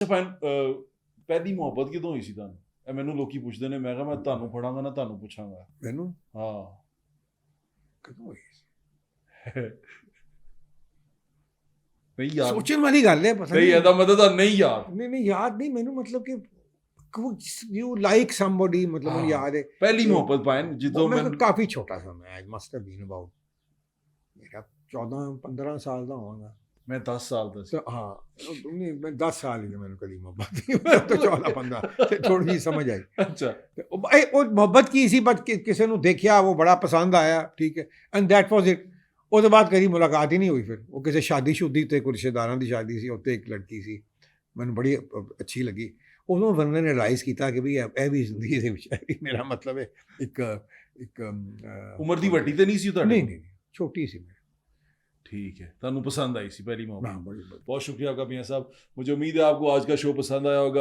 Fine ਪਹਿਲੀ ਮੁਹੱਬਤ ਕਿਦੋਂ ਹੋਈ ਸੀ ਤੁਹਾਨੂੰ? ਇਹ ਮੈਨੂੰ ਲੋਕੀ ਪੁੱਛਦੇ ਨੇ, ਮੈਂ ਕਿਹਾ ਮੈਂ ਤੁਹਾਨੂੰ ਫੜਾਂਗਾ ਨਾ ਤੁਹਾਨੂੰ ਪੁੱਛਾਂਗਾ। ਮੈਨੂੰ ਹਾਂ ਕਦੋਂ ਹੋਈ ਸੀ? ਨਹੀਂ ਯਾਦ, ਸੋਚਣ ਵਾਲੀ ਗੱਲ ਹੈ, ਪਤਾ ਨਹੀਂ ਇਹਦਾ ਮਤਲਬ ਤਾਂ ਨਹੀਂ ਯਾਦ। ਨਹੀਂ ਯਾਦ ਨਹੀਂ ਮੈਨੂੰ, ਮਤਲਬ ਕਿ ਯੂ ਲਾਈਕ ਸਮਬਡੀ, ਮਤਲਬ ਮੈਨੂੰ ਯਾਦ ਹੈ ਪਹਿਲੀ ਮੁਹੱਬਤ ਪਾਇਨ ਜਦੋਂ ਮੈਂ ਮੈਂ ਕਾਫੀ ਛੋਟਾ ਸਾਂ, ਮੈਂ ਆਈ ਮਸਟ ਹੈਵ ਬੀਨ ਅਬਾਊਟ ਮੇਰਾ 14-15 ਸਾਲ ਦਾ ਹੋਵਾਂਗਾ। ਮੈਂ 10 ਸਾਲ ਦਾ ਸੀ। ਤਾਂ ਹਾਂ ਨਹੀਂ, ਮੈਂ 10 ਸਾਲ ਹੀ ਮੈਨੂੰ ਕਦੀ ਮੁਹੱਬਤ ਨਹੀਂ, ਮੈਂ ਤਾਂ 14-15 ਤੇ ਥੋੜੀ ਜਿਹੀ ਸਮਝ ਆਈ। ਅੱਛਾ, ਤੇ ਉਹ ਮੁਹੱਬਤ ਕੀ ਸੀ, ਬਸ ਕਿਸੇ ਨੂੰ ਦੇਖਿਆ ਉਹ ਬੜਾ ਪਸੰਦ ਆਇਆ, ਠੀਕ ਹੈ, ਐਂਡ ਦੈਟ ਵਾਜ਼ ਇਟ। ਉਹਦੇ ਬਾਅਦ ਕਦੀ ਮੁਲਾਕਾਤ ਹੀ ਨਹੀਂ ਹੋਈ। ਫਿਰ ਉਹ ਕਿਸੇ ਸ਼ਾਦੀ ਤੇ ਕੋਈ ਰਿਸ਼ਤੇਦਾਰਾਂ ਦੀ ਸ਼ਾਦੀ ਸੀ, ਉੱਥੇ ਇੱਕ ਲੜਕੀ ਸੀ, ਮੈਨੂੰ ਬੜੀ ਅੱਛੀ ਲੱਗੀ। ਉਦੋਂ ਬੰਦੇ ਨੇ ਰਿਅਲਾਈਜ਼ ਕੀਤਾ ਕਿ ਵੀ ਇਹ ਵੀ ਜ਼ਿੰਦਗੀ ਦੇ ਵਿੱਚ ਮੇਰਾ ਮਤਲਬ ਹੈ ਇੱਕ ਉਮਰ ਦੀ ਵੱਡੀ ਤੇ ਨਹੀਂ ਸੀ ਤੁਹਾਡੀ? ਨਹੀਂ ਛੋਟੀ ਸੀ ਮੈਂ। ठीक है, ਤੁਹਾਨੂੰ पसंद आई सी पहली मोहब्बत। हाँ, बड़ी बहुत शुक्रिया आपका मियां साहब। मुझे उम्मीद है आपको आज का शो पसंद आया होगा।